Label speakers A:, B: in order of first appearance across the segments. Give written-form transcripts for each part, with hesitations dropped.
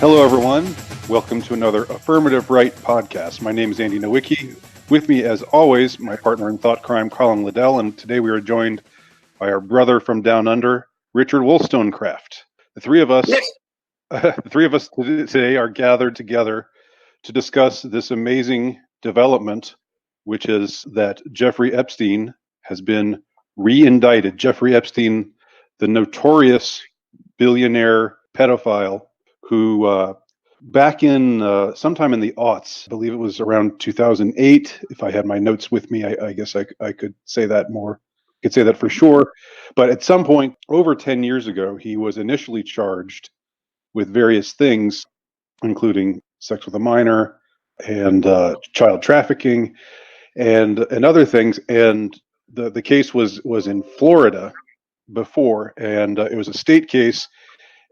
A: Hello, everyone. Welcome to another Affirmative Right podcast. My name is Andy Nowicki. With me, as always, my partner in thought crime, Colin Liddell, and today we are joined by our brother from down under, Richard Wolstencroft. The three of us today are gathered together to discuss this amazing development, which is that Jeffrey Epstein has been re-indicted. Jeffrey Epstein, the notorious billionaire pedophile who back in sometime in the aughts, I believe it was around 2008, if I had my notes with me, I guess I could say that more. Could say that for sure. But at some point over 10 years ago, he was initially charged with various things, including sex with a minor and child trafficking and other things. And the case was in Florida before, and it was a state case.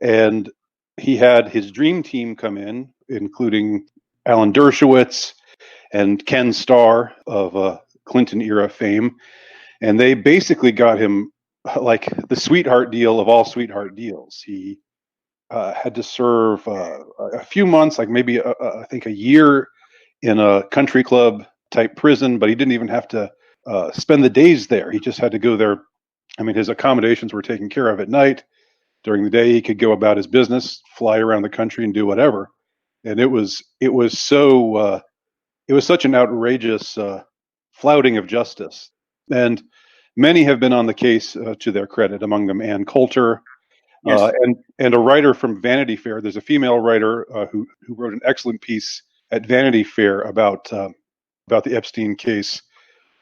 A: And he had his dream team come in, including Alan Dershowitz and Ken Starr of Clinton era fame. And they basically got him like the sweetheart deal of all sweetheart deals. He had to serve a few months, like maybe I think a year in a country club type prison, but he didn't even have to spend the days there. He just had to go there. I mean, his accommodations were taken care of at night. During the day, he could go about his business, fly around the country, and do whatever. And it was such an outrageous flouting of justice. And many have been on the case to their credit. Among them, Ann Coulter, yes. And a writer from Vanity Fair. There's a female writer who wrote an excellent piece at Vanity Fair about the Epstein case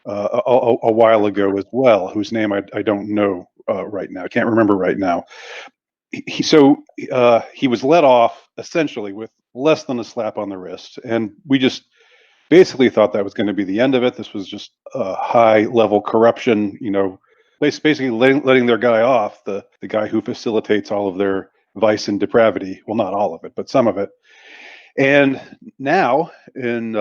A: a while ago as well, whose name I don't know right now. I can't remember right now. He was let off essentially with less than a slap on the wrist, and we just basically thought that was going to be the end of it. This was just high level corruption, basically letting their guy off, the guy who facilitates all of their vice and depravity. Well, not all of it, but some of it. And now in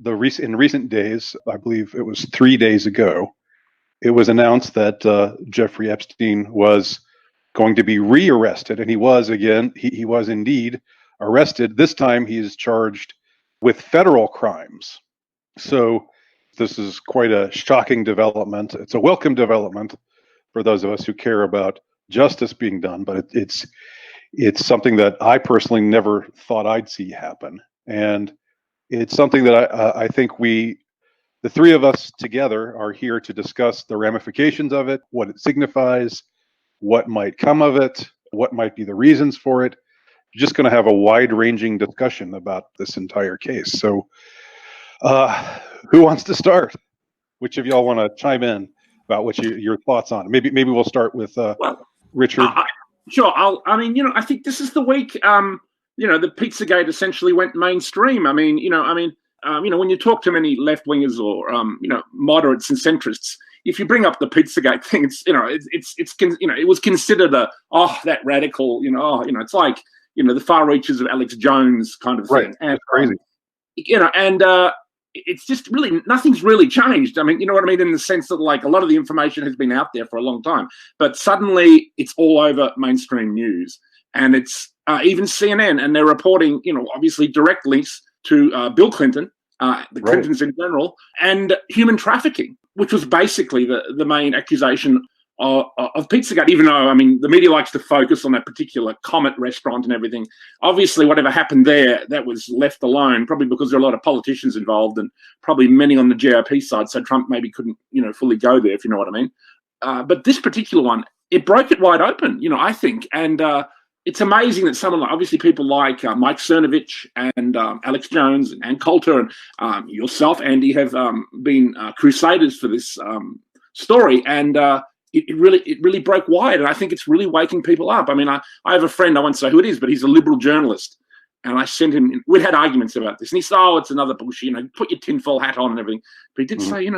A: recent days, I believe it was 3 days ago, it was announced that Jeffrey Epstein was going to be rearrested, and he was indeed arrested. This time he is charged with federal crimes. So this is quite a shocking development. It's a welcome development for those of us who care about justice being done, but it's something that I personally never thought I'd see happen. And it's something that I think the three of us together are here to discuss the ramifications of it, what it signifies, what might come of it, what might be the reasons for it. Just going to have a wide-ranging discussion about this entire case. So who wants to start? Which of y'all want to chime in about what your thoughts on it? Maybe we'll start with Richard.
B: Sure. I think this is the week, the Pizzagate essentially went mainstream. When you talk to many left-wingers or, moderates and centrists, if you bring up the Pizzagate thing, it was considered that radical, it's like, the far reaches of Alex Jones kind of thing.
A: Right. And crazy.
B: It's just really, nothing's really changed. I mean, you know what I mean? In the sense that like a lot of the information has been out there for a long time, but suddenly it's all over mainstream news, and it's even CNN, and they're reporting, obviously direct links to Bill Clinton, the Clintons in general, and human trafficking, which was basically the main accusation of Pizzagate, even though, the media likes to focus on that particular Comet restaurant and everything. Obviously, whatever happened there, that was left alone, probably because there are a lot of politicians involved and probably many on the GOP side, so Trump maybe couldn't, fully go there, if you know what I mean. But this particular one, it broke it wide open, I think. And it's amazing that someone, obviously people like Mike Cernovich and Alex Jones and Coulter and yourself, Andy, have been crusaders for this story. And it really broke wide. And I think it's really waking people up. I have a friend, I won't say who it is, but he's a liberal journalist. And I sent him, we'd had arguments about this. And he said, oh, it's another bullshit, put your tinfoil hat on and everything. But he did say,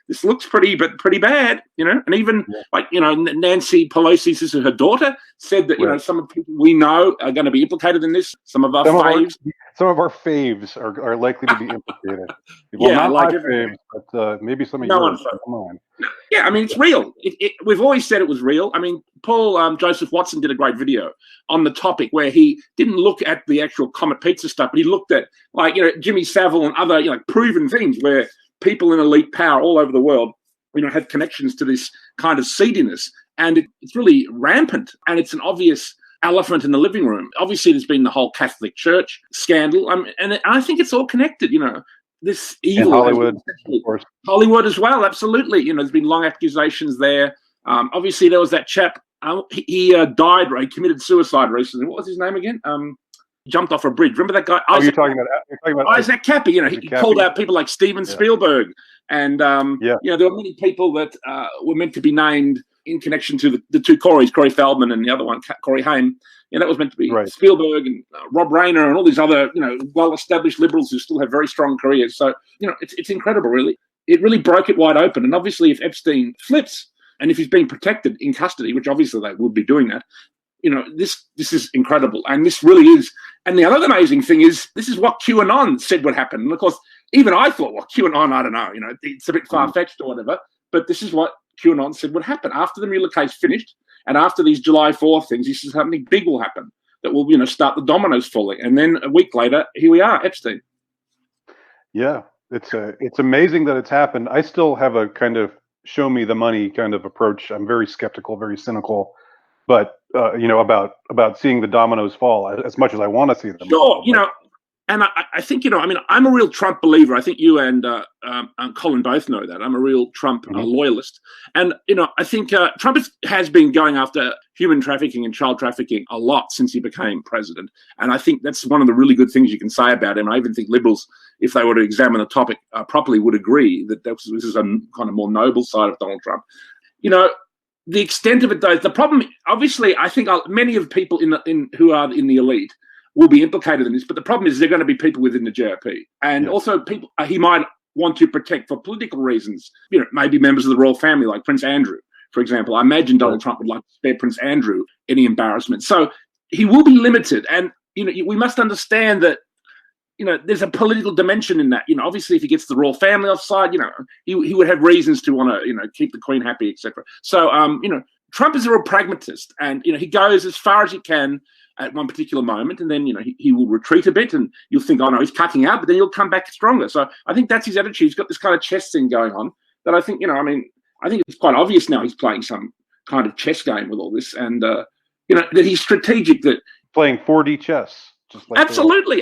B: this looks pretty bad, And even Nancy Pelosi, this is her daughter, said that, some of the people we know are going to be implicated in this. Some of our faves.
A: Some of our faves are likely to be implicated. Well, not like my faves, but maybe some of yours. Come on.
B: Yeah, it's real. We've always said it was real. Paul Joseph Watson did a great video on the topic where he didn't look at the actual Comet Pizza stuff, but he looked at Jimmy Savile and other proven things where people in elite power all over the world have connections to this kind of seediness, and it's really rampant, and it's an obvious elephant in the living room. Obviously, there's been the whole Catholic Church scandal, and I think it's all connected. This evil,
A: and Hollywood, of course.
B: Hollywood as well, absolutely. There's been long accusations there. Obviously, there was that chap. He died. He committed suicide recently. What was his name again? Jumped off a bridge. Remember that guy?
A: You're talking about
B: Isaac Cappy. He called out people like Steven Spielberg, and there were many people that were meant to be named in connection to the two Corys, Corey Feldman and the other one, Corey Haim. That was meant to be Spielberg and Rob Reiner and all these other, well-established liberals who still have very strong careers. So, it's incredible, really. It really broke it wide open. And obviously, if Epstein flips and if he's being protected in custody, which obviously they would be doing that, this is incredible. And this really is. And the other amazing thing is, this is what QAnon said would happen. And of course, even I thought, well, QAnon, I don't know, it's a bit far-fetched or whatever. But this is what QAnon said would happen after the Mueller case finished, and after these July 4th things. He says something big will happen that will, start the dominoes falling. And then a week later, here we are, Epstein. Yeah,
A: it's amazing that it's happened. I still have a kind of show me the money kind of approach. I'm very skeptical, very cynical, but about seeing the dominoes fall as much as I want to see them.
B: Sure, and I think, I'm a real Trump believer. I think you and Colin both know that. I'm a real Trump loyalist. And, I think Trump has been going after human trafficking and child trafficking a lot since he became president. And I think that's one of the really good things you can say about him. I even think liberals, if they were to examine the topic properly, would agree that this is a kind of more noble side of Donald Trump. The extent of it, though, the problem, obviously, I think many of people who are in the elite will be implicated in this, but the problem is they're going to be people within the GOP, and also people he might want to protect for political reasons. Maybe members of the royal family, like Prince Andrew, for example. I imagine Donald Trump would like to spare Prince Andrew any embarrassment. So he will be limited, and we must understand that there's a political dimension in that. Obviously, if he gets the royal family offside, he would have reasons to want to keep the Queen happy, etc. So Trump is a real pragmatist, and he goes as far as he can at one particular moment, and then he will retreat a bit, and you'll think, oh no, he's cutting out, but then he'll come back stronger. So I think that's his attitude. He's got this kind of chess thing going on that I think I think it's quite obvious now he's playing some kind of chess game with all this, and that he's strategic, that
A: playing 4D chess.
B: Absolutely.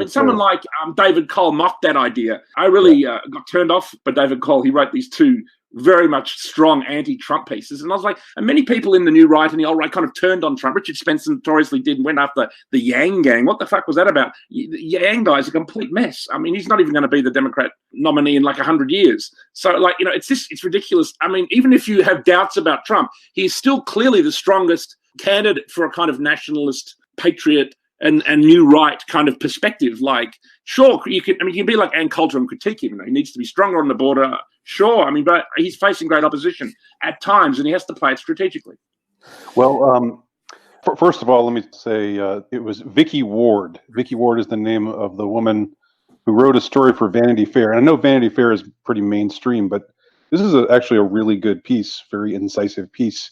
B: Someone like David Cole mocked that idea. I really got turned off by David Cole. He wrote these two very much strong anti-Trump pieces. And I was like, and many people in the new right and the old right kind of turned on Trump. Richard Spencer notoriously did and went after the Yang gang. What the fuck was that about? The Yang guy is a complete mess. He's not even going to be the Democrat nominee in like 100 years. So it's ridiculous. Even if you have doubts about Trump, he's still clearly the strongest candidate for a kind of nationalist, patriot, and new right kind of perspective. Like, sure, you can be like Ann Coulter and critique him. He needs to be stronger on the border. Sure, but he's facing great opposition at times, and he has to play it strategically.
A: Well, first of all, let me say it was Vicky Ward. Vicky Ward is the name of the woman who wrote a story for Vanity Fair. And I know Vanity Fair is pretty mainstream, but this is actually a really good piece, very incisive piece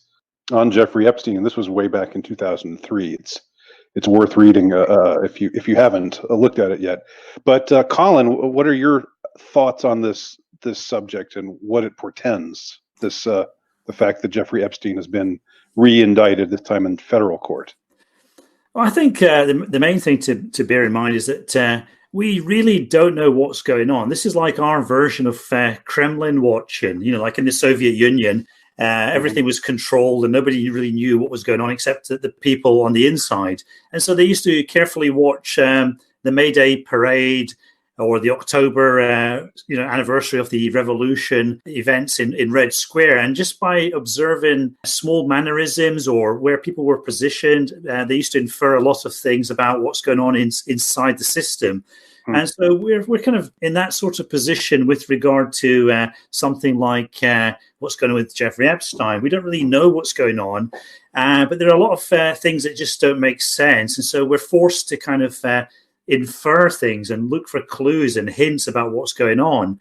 A: on Jeffrey Epstein. And this was way back in 2003. It's worth reading if you haven't looked at it yet. But Colin, what are your thoughts on this subject and what it portends? The fact that Jeffrey Epstein has been re-indicted, this time in federal court.
C: Well, I think the main thing to bear in mind is that we really don't know what's going on. This is like our version of Kremlin watching. Like in the Soviet Union. Everything was controlled and nobody really knew what was going on except the people on the inside. And so they used to carefully watch the May Day parade or the October, anniversary of the revolution events in Red Square. And just by observing small mannerisms or where people were positioned, they used to infer a lot of things about what's going on inside the system. And so we're kind of in that sort of position with regard to something like what's going on with Jeffrey Epstein. We don't really know what's going on, but there are a lot of things that just don't make sense. And so we're forced to kind of infer things and look for clues and hints about what's going on.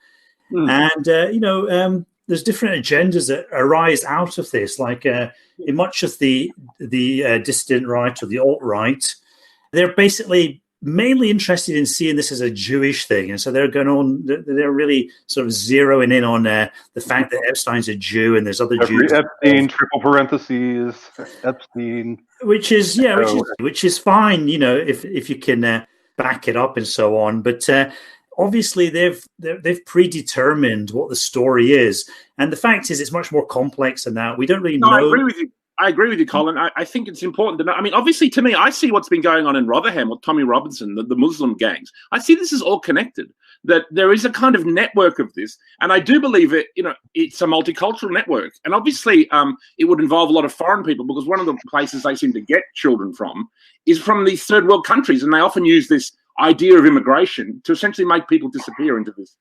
C: And, there's different agendas that arise out of this, like in much of the dissident right or the alt-right, they're basically mainly interested in seeing this as a Jewish thing. And so they're really sort of zeroing in on the fact that Epstein's a Jew and there's other Jews.
A: Epstein, triple parentheses, Epstein.
C: Which is fine, if you can back it up and so on. But obviously they've predetermined what the story is. And the fact is it's much more complex than that. We don't really know.
B: I agree with you, Colin. I think it's important to know. I mean, obviously, to me, I see what's been going on in Rotherham with Tommy Robinson, the Muslim gangs. I see this is all connected, that there is a kind of network of this. And I do believe it's a multicultural network. And obviously, it would involve a lot of foreign people, because one of the places they seem to get children from is from these third world countries. And they often use this idea of immigration to essentially make people disappear into this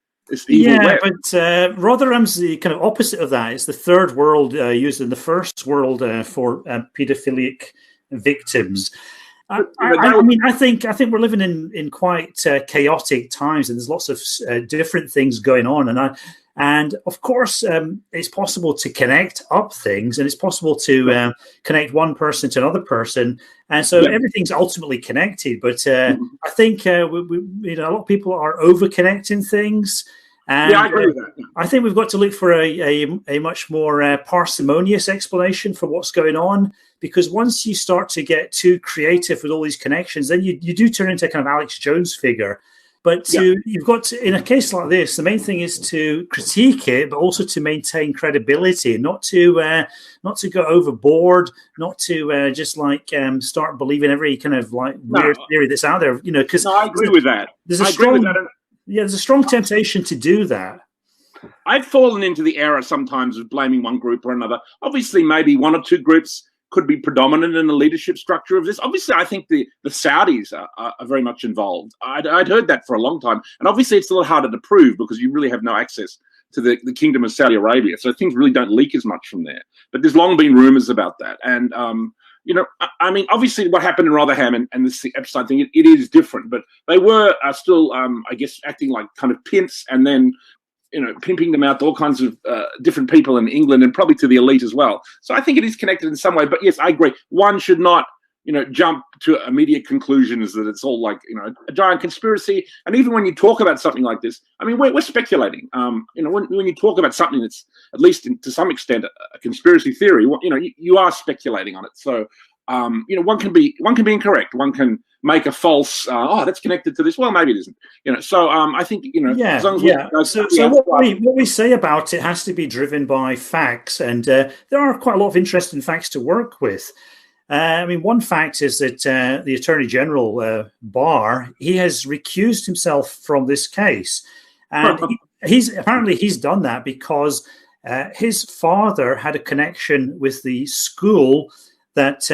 B: evil web.
C: But Rotherham's the kind of opposite of that. It's the third world used in the first world for paedophilic victims. I think we're living in quite chaotic times, and there's lots of different things going on. And of course, it's possible to connect up things, and it's possible to connect one person to another person, and so everything's ultimately connected. But I think a lot of people are over connecting things. And
B: I agree with that.
C: I think we've got to look for a much more parsimonious explanation for what's going on, because once you start to get too creative with all these connections, then you do turn into a kind of Alex Jones figure. But you've got to, in a case like this, the main thing is to critique it, but also to maintain credibility, not to go overboard, not to just start believing every kind of weird theory that's out there. Because
B: I agree with that.
C: There's a strong temptation to do that.
B: I've fallen into the error sometimes of blaming one group or another. Obviously, maybe one or two groups could be predominant in the leadership structure of this. Obviously, I think the Saudis are very much involved. I'd heard that for a long time. And obviously, it's a little harder to prove because you really have no access to the Kingdom of Saudi Arabia. So things really don't leak as much from there. But there's long been rumors about that. And, I mean, obviously what happened in Rotherham and this Epstein thing, it is different. But they were still, I guess, acting like kind of pimps and then pimping them out to all kinds of different people in England and probably to the elite as well. So I think it is connected in some way. But yes, I agree. One should not, jump to immediate conclusions that it's all like, a giant conspiracy. And even when you talk about something like this, I mean, we're speculating. When you talk about something that's at least to some extent a conspiracy theory, you are speculating on it. So, one can be incorrect. One can make a false, that's connected to this. Well, maybe it isn't. So I think, as long as
C: what we say about it has to be driven by facts. And there are quite a lot of interesting facts to work with. One fact is that the Attorney General, Barr, he has recused himself from this case. And he's done that because his father had a connection with the school that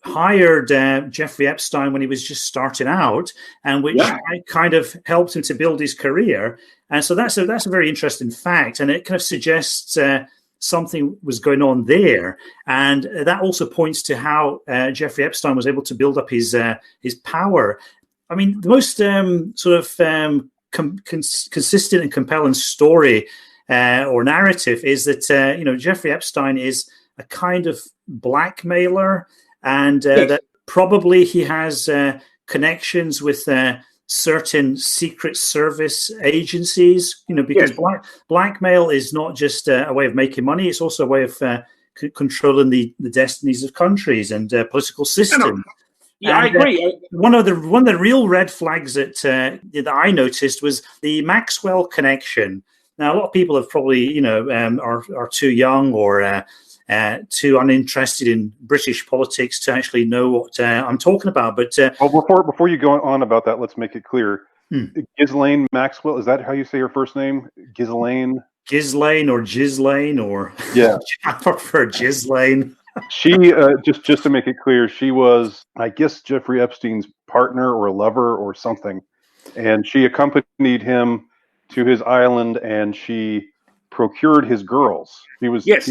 C: hired Jeffrey Epstein when he was just starting out, and which kind of helped him to build his career. And so that's a very interesting fact, and it kind of suggests something was going on there. And that also points to how Jeffrey Epstein was able to build up his power. I mean, the most consistent and compelling story or narrative is that, Jeffrey Epstein is a kind of blackmailer, and that probably he has connections with certain secret service agencies, because blackmail is not just a way of making money, it's also a way of controlling the destinies of countries and political systems.
B: I agree.
C: One of the real red flags that I noticed was the Maxwell connection. Now, a lot of people have probably, are too young or too uninterested in British politics to actually know what I'm talking about. But
A: before you go on about that, let's make it clear. Ghislaine Maxwell. Is that how you say her first name? Ghislaine?
C: Ghislaine or Ghislaine or
A: yeah.
C: I prefer Ghislaine.
A: She just to make it clear, she was, I guess, Jeffrey Epstein's partner or lover or something, and she accompanied him to his island, and she procured his girls. He was like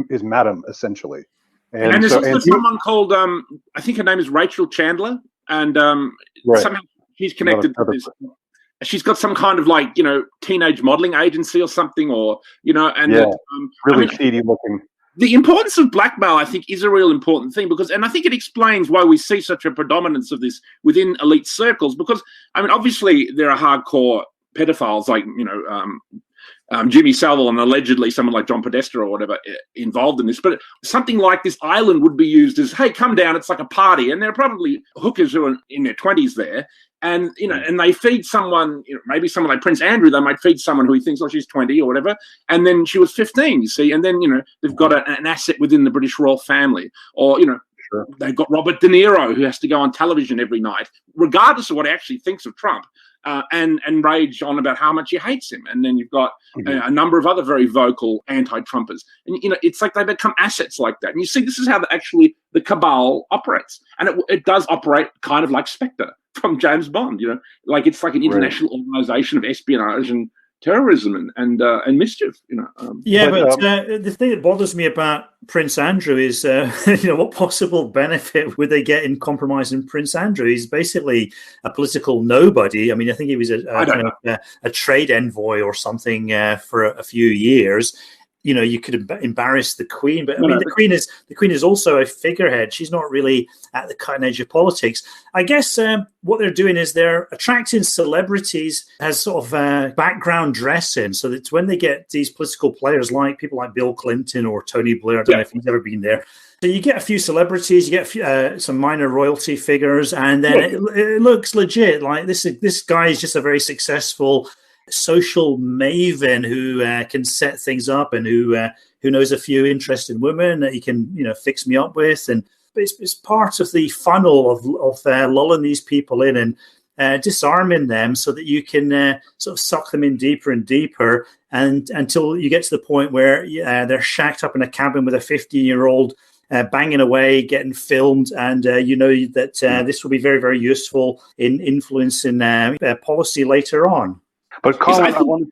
A: his madam essentially.
B: And there's also someone called I think her name is Rachel Chandler, and somehow she's connected to this. She's got some kind of like teenage modeling agency or something, or
A: really seedy looking.
B: The importance of blackmail, I think, is a real important thing and I think it explains why we see such a predominance of this within elite circles. Because I mean, obviously there are hardcore pedophiles like Jimmy Savile and allegedly someone like John Podesta or whatever involved in this. But something like this island would be used as, hey, come down, it's like a party. And there are probably hookers who are in their 20s there. And, and they feed someone, maybe someone like Prince Andrew, they might feed someone who he thinks, she's 20 or whatever. And then she was 15, you see. And then, they've got an asset within the British royal family. Or, sure. They've got Robert De Niro, who has to go on television every night, regardless of what he actually thinks of Trump. And rage on about how much he hates him. And then you've got a number of other very vocal anti-Trumpers. And, it's like they become assets like that. And you see, this is how the cabal operates. And it does operate kind of like Spectre from James Bond, like it's like an international organization of espionage and terrorism and mischief, but
C: the thing that bothers me about Prince Andrew is, what possible benefit would they get in compromising Prince Andrew? He's basically a political nobody. I mean, I think he was a trade envoy or something for a few years. You could embarrass the Queen, but the Queen is also a figurehead. She's not really at the cutting edge of politics. I guess what they're doing is they're attracting celebrities as sort of background dressing, so that when they get these political players like people like Bill Clinton or Tony Blair, I don't know if he's ever been there. So you get a few celebrities, you get some minor royalty figures, and then it looks legit. Like this guy is just a very successful social maven who can set things up and who knows a few interesting women that he can fix me up with, and it's part of the funnel of lulling these people in and disarming them so that you can sort of suck them in deeper and deeper, and until you get to the point where they're shacked up in a cabin with a 15-year-old banging away, getting filmed, and that this will be very, very useful in influencing policy later on.
A: But Colin, I wanted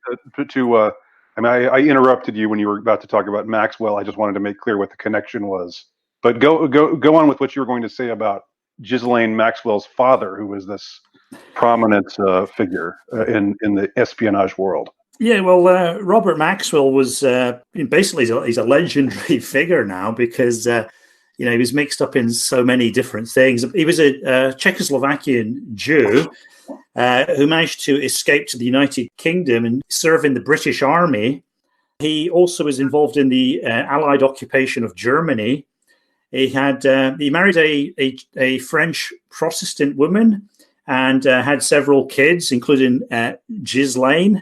A: to I interrupted you when you were about to talk about Maxwell. I just wanted to make clear what the connection was. But go on with what you were going to say about Ghislaine Maxwell's father, who was this prominent figure in the espionage world.
C: Yeah, well, Robert Maxwell was basically he's a legendary figure now because he was mixed up in so many different things. He was a Czechoslovakian Jew who managed to escape to the United Kingdom and serve in the British Army. He also was involved in the Allied occupation of Germany. He married a French Protestant woman and had several kids, including Ghislaine.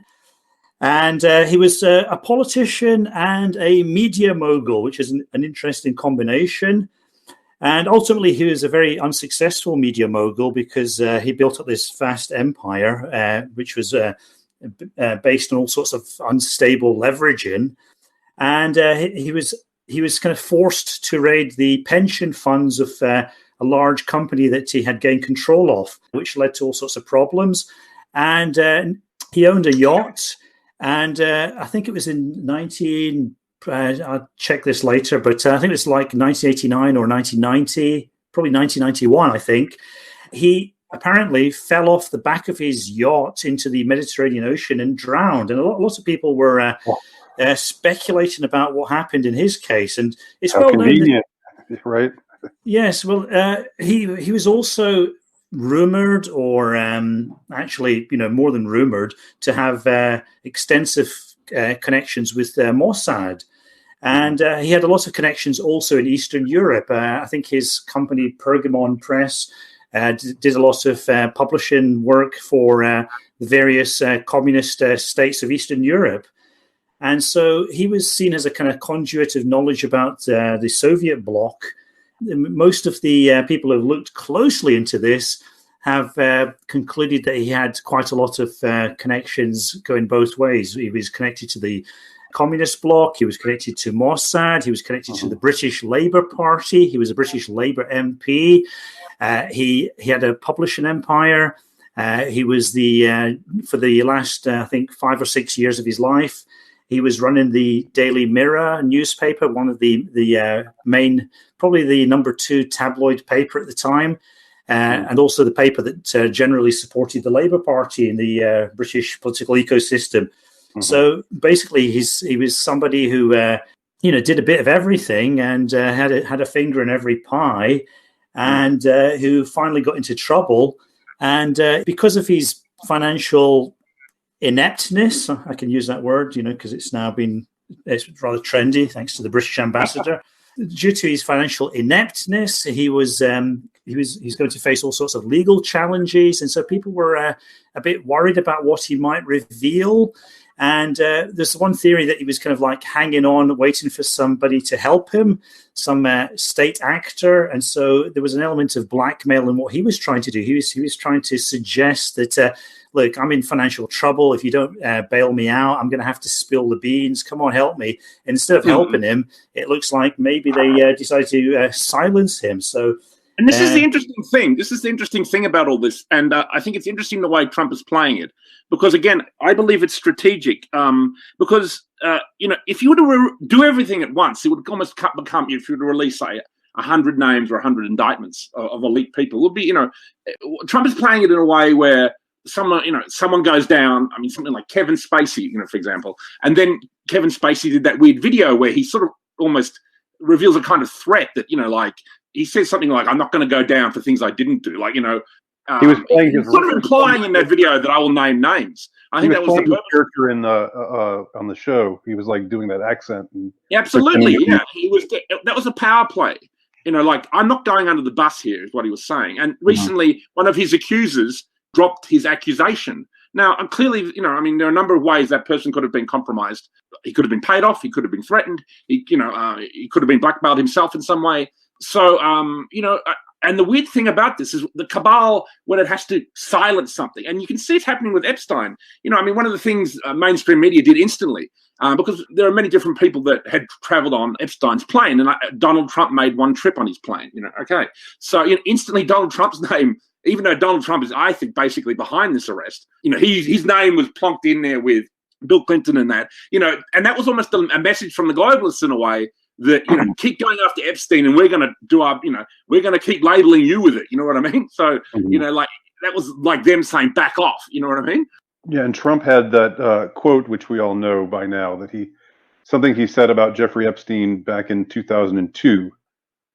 C: And he was a politician and a media mogul, which is an interesting combination. And ultimately, he was a very unsuccessful media mogul because he built up this vast empire, which was based on all sorts of unstable leveraging. And he was kind of forced to raid the pension funds of a large company that he had gained control of, which led to all sorts of problems. And he owned a yacht. And I think it was in I'll check this later, but I think it was like 1989 or 1990, probably 1991, I think. He apparently fell off the back of his yacht into the Mediterranean Ocean and drowned. And lots of people were speculating about what happened in his case. And it's well known,
A: right?
C: Yes, well, he was also rumored, or actually, more than rumored, to have extensive connections with Mossad. And he had a lot of connections also in Eastern Europe. I think his company, Pergamon Press, did a lot of publishing work for the various communist states of Eastern Europe. And so he was seen as a kind of conduit of knowledge about the Soviet bloc. Most of the people who looked closely into this have concluded that he had quite a lot of connections going both ways. He was connected to the Communist bloc, he was connected to Mossad, he was connected to the British Labour Party, he was a British Labour MP, he had a publishing empire, he was for the last, I think, 5 or 6 years of his life, he was running the Daily Mirror newspaper, one of the main, probably the number 2 tabloid paper at the time, and also the paper that generally supported the Labour Party in the British political ecosystem. So basically, he was somebody who did a bit of everything and had a finger in every pie, and who finally got into trouble. And because of his financial ineptness, I can use that word, because it's rather trendy, thanks to the British ambassador. Due to his financial ineptness, he's going to face all sorts of legal challenges, and so people were a bit worried about what he might reveal. And there's one theory that he was kind of like hanging on, waiting for somebody to help him, some state actor. And so there was an element of blackmail in what he was trying to do. He was trying to suggest that, look, I'm in financial trouble. If you don't bail me out, I'm going to have to spill the beans. Come on, help me. And instead of helping him, it looks like maybe they decided to silence him. So.
B: And this is the interesting thing. This is the interesting thing about all this. And I think it's interesting the way Trump is playing it. Because, again, I believe it's strategic. Because, if you were to do everything at once, it would almost become, if you were to release, say, 100 names or 100 indictments of elite people, it would be, Trump is playing it in a way where someone goes down. I mean, something like Kevin Spacey, for example. And then Kevin Spacey did that weird video where he sort of almost reveals a kind of threat that, like, he says something like, I'm not going to go down for things I didn't do. Like,
A: he was playing his
B: sort of implying in that video that I will name names. I think that was the
A: character in on the show. He was like doing that accent.
B: Absolutely, yeah. That was a power play. Like, I'm not going under the bus here, is what he was saying. And recently, one of his accusers dropped his accusation. Now, clearly, there are a number of ways that person could have been compromised. He could have been paid off. He could have been threatened. He could have been blackmailed himself in some way. So, and the weird thing about this is the cabal, when it has to silence something, and you can see it happening with Epstein. One of the things mainstream media did instantly, because there are many different people that had traveled on Epstein's plane, and Donald Trump made one trip on his plane, okay. So, instantly Donald Trump's name, even though Donald Trump is, I think, basically behind this arrest, his name was plonked in there with Bill Clinton and that, and that was almost a message from the globalists in a way, that keep going after Epstein, and we're going to do our, we're going to keep labeling you with it. You know what I mean? So like that was like them saying back off. You know what I mean?
A: Yeah, and Trump had that quote, which we all know by now, that something he said about Jeffrey Epstein back in 2002,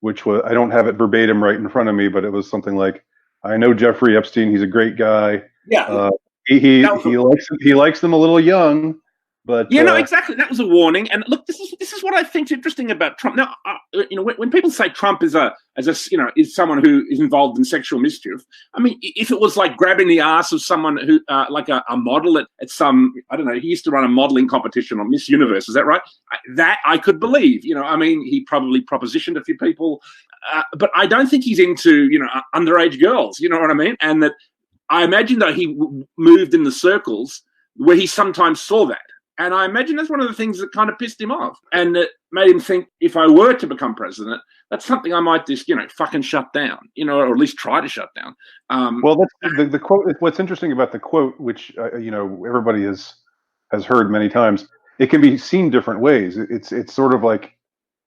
A: which was, I don't have it verbatim right in front of me, but it was something like, "I know Jeffrey Epstein. He's a great guy.
B: Yeah,
A: he likes them a little young." But
B: exactly. That was a warning. And look, this is what I think is interesting about Trump. Now, when people say Trump is is someone who is involved in sexual mischief, I mean, if it was like grabbing the ass of someone who, like a model at some, I don't know, he used to run a modeling competition on Miss Universe. Is that right? That I could believe. He probably propositioned a few people, but I don't think he's into underage girls. You know what I mean? And that I imagine that he moved in the circles where he sometimes saw that. And I imagine that's one of the things that kind of pissed him off, and it made him think, if I were to become president, that's something I might just, fucking shut down, or at least try to shut down.
A: Well, that's the quote. What's interesting about the quote, which everybody has heard many times, it can be seen different ways. It's sort of like,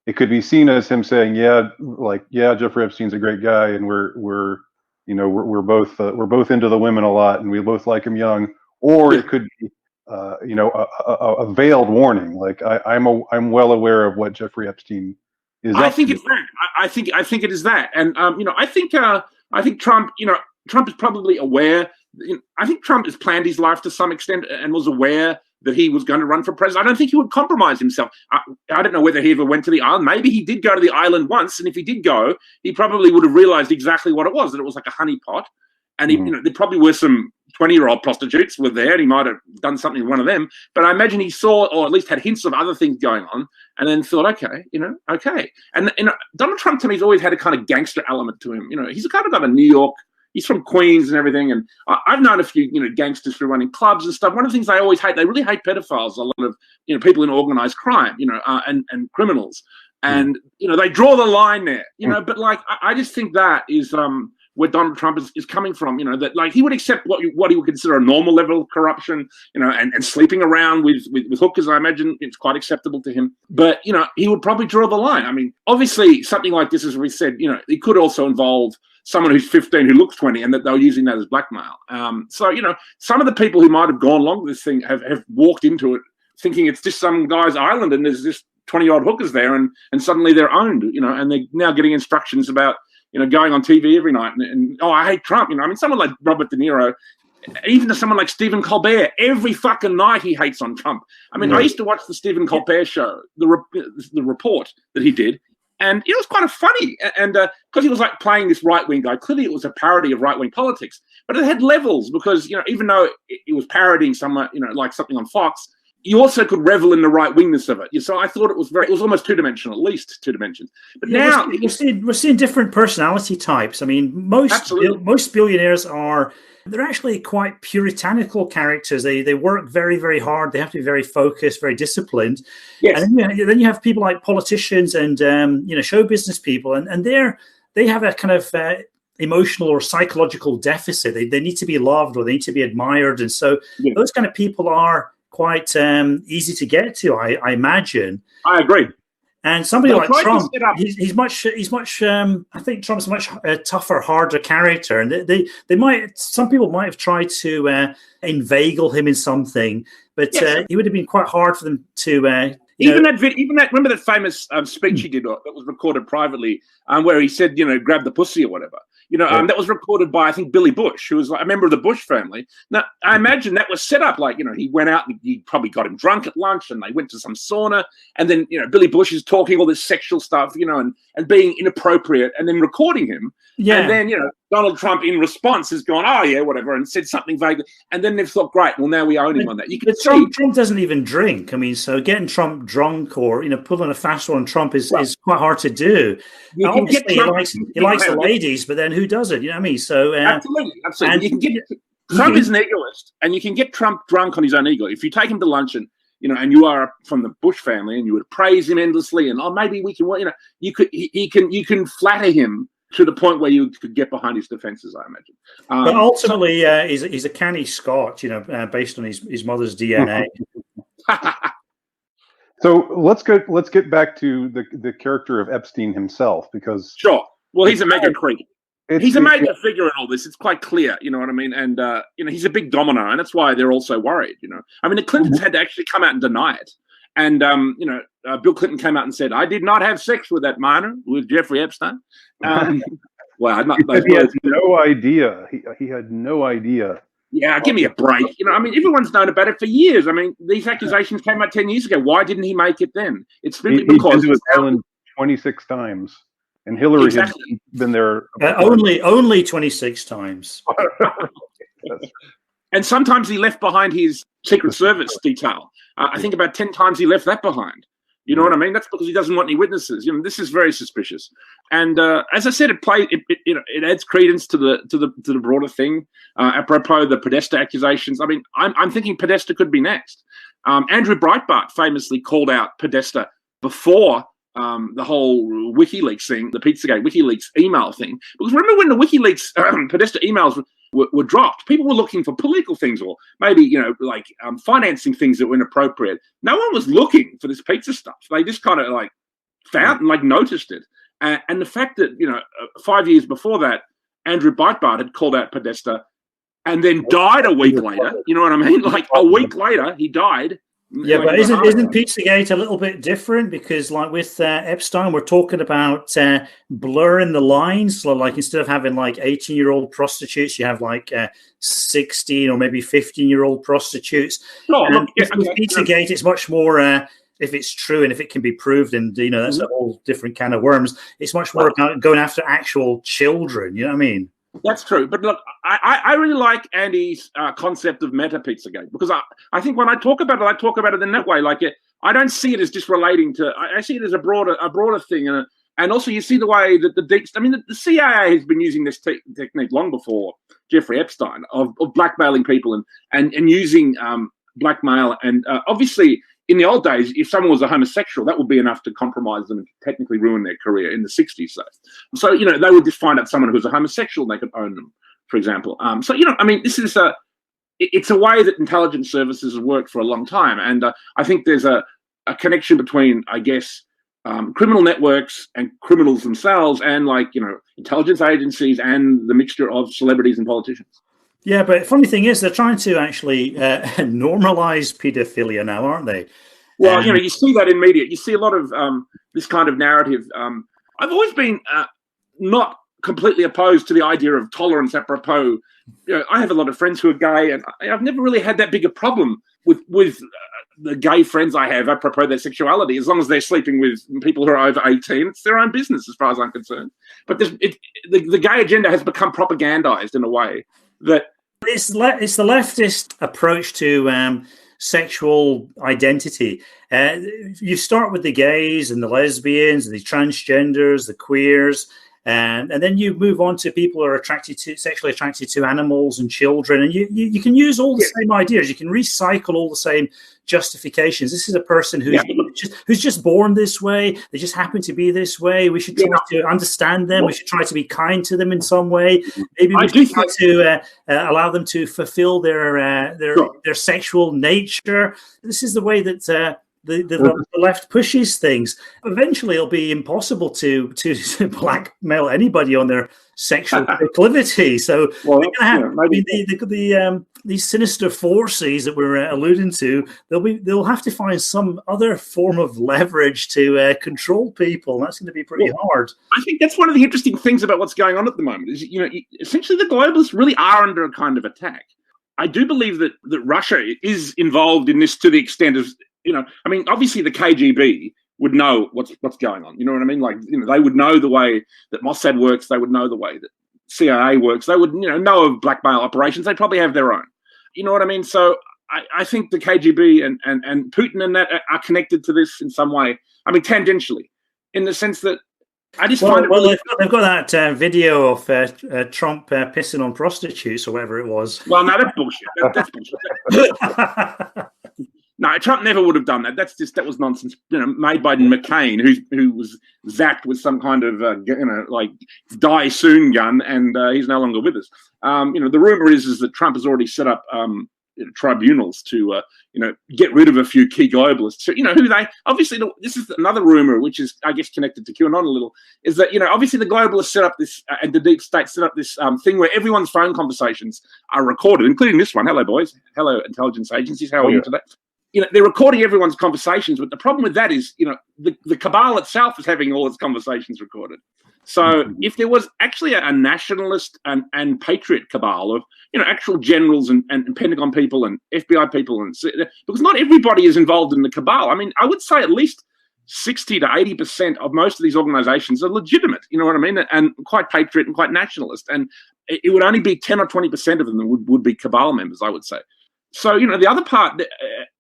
A: it could be seen as him saying, Jeffrey Epstein's a great guy, and we're both into the women a lot, and we both like him young, or it could be, a veiled warning, like I'm well aware of what Jeffrey Epstein is.
B: I think it's that. I think it is that, and I think Trump, Trump is probably aware. I think Trump has planned his life to some extent and was aware that he was going to run for president. I don't think he would compromise himself. I don't know whether he ever went to the island. Maybe he did go to the island once, and if he did go, he probably would have realized exactly what it was, that it was like a honeypot. And there probably were some 20-year-old prostitutes were there, and he might have done something with one of them. But I imagine he saw, or at least had hints of other things going on, and then thought, okay. And Donald Trump, to me, has always had a kind of gangster element to him. He's kind of got a New York he's from Queens and everything. And I've known a few, gangsters who run in clubs and stuff. One of the things they always hate, they really hate pedophiles. A lot of, people in organized crime, and criminals. And, they draw the line there, but like, I just think that is where Donald Trump is coming from, that like he would accept what he would consider a normal level of corruption, and sleeping around with hookers. I imagine it's quite acceptable to him. But, he would probably draw the line. I mean, obviously something like this, as we said, it could also involve someone who's 15 who looks 20 and that they were using that as blackmail. So, some of the people who might have gone along with this thing have walked into it thinking it's just some guy's island and there's just 20-odd hookers there and suddenly they're owned, and they're now getting instructions about, going on TV every night and I hate Trump. I mean, someone like Robert De Niro, even to someone like Stephen Colbert, every fucking night he hates on Trump. I mean, I used to watch the Stephen Colbert show, the report that he did, and it was kind of funny. And because he was like playing this right-wing guy, clearly it was a parody of right-wing politics, but it had levels because, even though it was parodying someone, like something on Fox, you also could revel in the right-wingness of it. So I thought it was almost two-dimensional, at least two dimensions. But now
C: we're seeing different personality types. I mean, most billionaires they're actually quite puritanical characters. They work very, very hard. They have to be very focused, very disciplined.
B: Yes.
C: And then you have people like politicians and show business people, and they have a kind of emotional or psychological deficit. They need to be loved or they need to be admired, and so those kind of people are quite easy to get to, I imagine.
B: I agree.
C: And somebody like Trump, he's much. I think Trump's a much tougher, harder character, and some people might have tried to inveigle him in something, but it would have been quite hard for them to.
B: Even that, remember that famous speech he did that was recorded privately, where he said, grab the pussy or whatever. That was recorded by, I think, Billy Bush, who was like a member of the Bush family. Now, I imagine that was set up like, he went out and he probably got him drunk at lunch and they went to some sauna. And then, Billy Bush is talking all this sexual stuff, and being inappropriate and then recording him. Yeah. And then, Donald Trump in response has gone, oh, yeah, whatever, and said something vaguely. And then they've thought, great, well, now we own him on that.
C: Trump doesn't even drink. I mean, so getting Trump drunk or, pulling a fast one on Trump is quite hard to do. Obviously, he likes the ladies, but then who doesn't? You know what I mean? So
B: absolutely. And you can get Trump is an egoist, and you can get Trump drunk on his own ego. If you take him to lunch and you are from the Bush family, and you would praise him endlessly, and maybe we can, you can flatter him to the point where you could get behind his defenses, I imagine.
C: But ultimately, he's a canny Scot, based on his mother's DNA.
A: So let's get back to the character of Epstein himself, because
B: sure. Well, he's a mega creep. He's a major figure in all this. It's quite clear, you know what I mean? And he's a big domino, and that's why they're all so worried. I mean, the Clintons had to actually come out and deny it. And Bill Clinton came out and said, "I did not have sex with that minor, with Jeffrey Epstein." Well,
A: he had no idea. He had no idea.
B: Yeah, give me a break. I mean, everyone's known about it for years. I mean, these accusations came out 10 years ago. Why didn't he make it then? It's simply because
A: he was Ellen 26 times, and Hillary had been there
C: only 26 times.
B: And sometimes he left behind his Secret Service detail. I think about 10 times he left that behind. You know what I mean? That's because he doesn't want any witnesses. This is very suspicious. And as I said, it adds credence to the broader thing. Apropos the Podesta accusations, I mean, I'm thinking Podesta could be next. Andrew Breitbart famously called out Podesta before the whole WikiLeaks thing, the Pizzagate WikiLeaks email thing. Because remember when the WikiLeaks Podesta emails were dropped, people were looking for political things or maybe, like financing things that were inappropriate. No one was looking for this pizza stuff. They just kind of found and noticed it. And the fact that, 5 years before that, Andrew Breitbart had called out Podesta and then died a week later. You know what I mean? Like a week later, he died.
C: Yeah, but isn't Pizzagate a little bit different? Because with Epstein, we're talking about blurring the lines. So instead of having 18-year-old prostitutes, you have 16 or maybe 15-year-old prostitutes.
B: No,
C: with Pizzagate, it's much more, if it's true and if it can be proved, and that's a whole different can of worms. It's much more about going after actual children. You know what I mean?
B: That's true. But look, I really like Andy's concept of meta Pizzagate, because I think when I talk about it in that way. I don't see it as just relating to, I see it as a broader thing. And And also you see the way that the CIA has been using this technique long before Jeffrey Epstein of blackmailing people and using blackmail. And obviously in the old days, if someone was a homosexual, that would be enough to compromise them and technically ruin their career in the 60s. So they would just find out someone who was a homosexual and they could own them, for example. This is it's a way that intelligence services have worked for a long time. And I think there's a connection between, I guess, criminal networks and criminals themselves and intelligence agencies and the mixture of celebrities and politicians.
C: Yeah, but the funny thing is they're trying to actually normalize pedophilia now, aren't they?
B: Well, you see that in media. You see a lot of this kind of narrative. I've always been not completely opposed to the idea of tolerance apropos. I have a lot of friends who are gay, and I've never really had that big a problem with the gay friends I have apropos their sexuality, as long as they're sleeping with people who are over 18. It's their own business as far as I'm concerned. But the gay agenda has become propagandized in a way that
C: it's the leftist approach to sexual identity. You start with the gays and the lesbians and the transgenders, the queers, and then you move on to people who are sexually attracted to animals and children, and you can use all the same ideas. You can recycle all the same justifications. This is a person who's just born this way. They just happen to be this way. We should try to understand them. We should try to be kind to them in some way. Maybe we should try to allow them to fulfill their sexual nature. This is the way that the left pushes things. Eventually, it'll be impossible to blackmail anybody on their sexual proclivity. So we're going to have these sinister forces that we're alluding to. They'll have to find some other form of leverage to control people. That's going to be pretty hard.
B: I think that's one of the interesting things about what's going on at the moment. Is essentially the globalists really are under a kind of attack. I do believe that Russia is involved in this to the extent of. Obviously the KGB would know what's going on. You know what I mean? They would know the way that Mossad works. They would know the way that CIA works. They would, know of blackmail operations. They probably have their own. You know what I mean? So I think the KGB and Putin and that are connected to this in some way. I mean, tangentially, in the sense that I just find it. Well,
C: they've got that video of Trump pissing on prostitutes or whatever it was.
B: Well, no, that's bullshit. That's bullshit. No, Trump never would have done that. That was nonsense. Made by McCain, who was zapped with some kind of die soon gun, and he's no longer with us. The rumor is that Trump has already set up tribunals to get rid of a few key globalists. So, who they obviously. This is another rumor, which is I guess connected to QAnon a little. Is that obviously the globalists set up this and the deep state set up this thing where everyone's phone conversations are recorded, including this one. Hello, boys. Hello, intelligence agencies. How are you today? They're recording everyone's conversations, but the problem with that is, the cabal itself is having all its conversations recorded. So if there was actually a nationalist and patriot cabal of, actual generals and Pentagon people and FBI people, because not everybody is involved in the cabal. I mean, I would say at least 60 to 80% of most of these organizations are legitimate, you know what I mean? And quite patriot and quite nationalist. And it would only be 10 or 20% of them would be cabal members, I would say. So, the other part,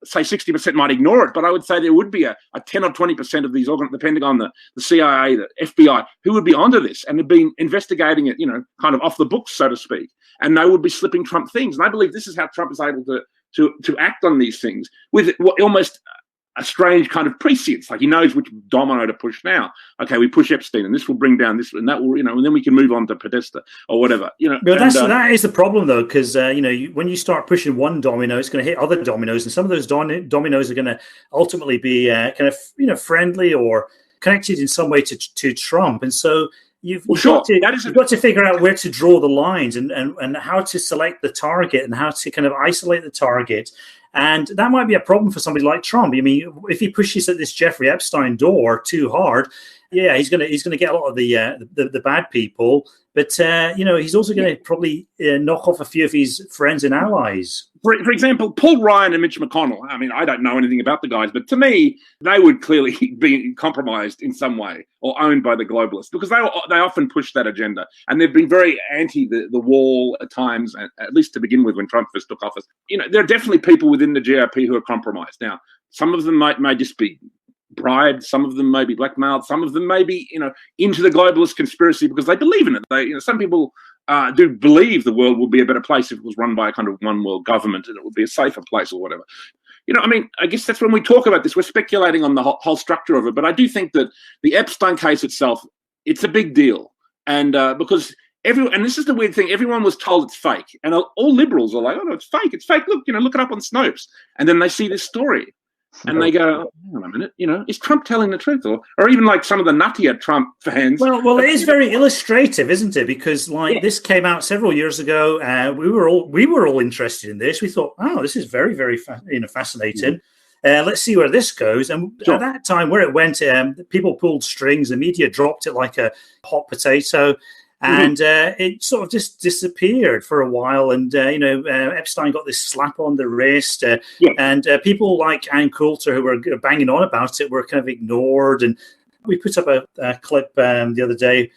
B: say 60% might ignore it, but I would say there would be a 10 or 20% of these, the Pentagon, the CIA, the FBI, who would be onto this and have been investigating it, kind of off the books, so to speak. And they would be slipping Trump things. And I believe this is how Trump is able to act on these things with almost a strange kind of prescience. Like he knows which domino to push now. Okay, we push Epstein and this will bring down this and that will, and then we can move on to Podesta or whatever, But
C: that is the problem though, because, when you start pushing one domino, it's going to hit other dominoes, and some of those dominoes are going to ultimately be friendly or connected in some way to Trump. And so you've got to figure out where to draw the lines and how to select the target and how to kind of isolate the target. And that might be a problem for somebody like Trump. I mean, if he pushes at this Jeffrey Epstein door too hard, he's going to get a lot of the bad people. But he's also going to probably knock off a few of his friends and allies.
B: For example, Paul Ryan and Mitch McConnell. I mean, I don't know anything about the guys, but to me, they would clearly be compromised in some way or owned by the globalists because they often push that agenda. And they've been very anti the wall at times, at least to begin with when Trump first took office. There are definitely people within the GOP who are compromised. Now, some of them may just be bribed, some of them may be blackmailed, some of them may be, into the globalist conspiracy because they believe in it. Some people do believe the world would be a better place if it was run by a kind of one world government and it would be a safer place or whatever. I guess that's when we talk about this, we're speculating on the whole structure of it. But I do think that the Epstein case itself, it's a big deal. And because and this is the weird thing, everyone was told it's fake. And all liberals are like, oh, no, it's fake. Look, look it up on Snopes. And then they see this story. And they go, hang on a minute, is Trump telling the truth? Or even like some of the nuttier Trump fans.
C: Well, it is very illustrative, isn't it? Because this came out several years ago. We were all interested in this. We thought, oh, this is very, very fascinating. Let's see where this goes. And at that time, where it went, people pulled strings. The media dropped it like a hot potato. And it sort of just disappeared for a while. And, Epstein got this slap on the wrist. And people like Ann Coulter, who were banging on about it, were kind of ignored. And we put up a clip the other day.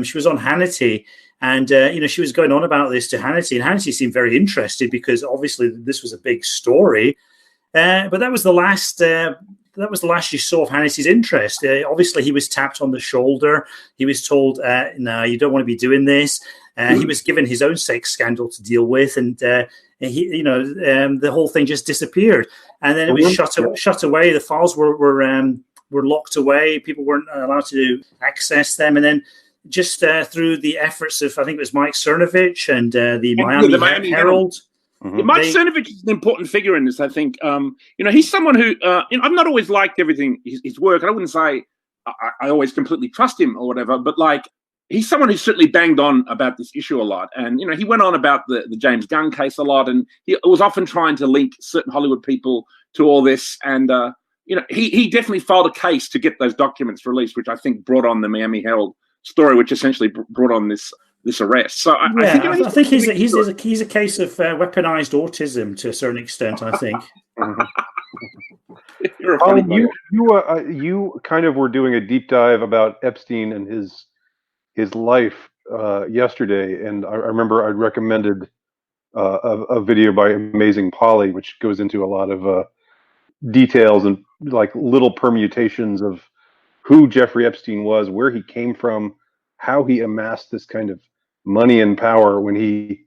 C: She was on Hannity. And, she was going on about this to Hannity. And Hannity seemed very interested because obviously this was a big story. But that was the last you saw of Hannity's interest. Obviously, he was tapped on the shoulder. He was told, "No, you don't want to be doing this." He was given his own sex scandal to deal with, and the whole thing just disappeared. And then it was shut away. The files were locked away. People weren't allowed to access them. And then just through the efforts of, I think it was Mike Cernovich and the Miami Herald.
B: Mm-hmm. Mike Cernovich is an important figure in this, I think. He's someone who, I've not always liked everything, his work. And I wouldn't say I always completely trust him or whatever, but he's someone who's certainly banged on about this issue a lot. And, he went on about the James Gunn case a lot. And he was often trying to link certain Hollywood people to all this. And, he definitely filed a case to get those documents released, which I think brought on the Miami Herald story, which essentially brought on this arrest. So I
C: think he's a case of weaponized autism to a certain extent, I think.
A: You kind of were doing a deep dive about Epstein and his life yesterday, and I remember I recommended a video by Amazing Polly, which goes into a lot of details and like little permutations of who Jeffrey Epstein was, where he came from, how he amassed this kind of money and power when he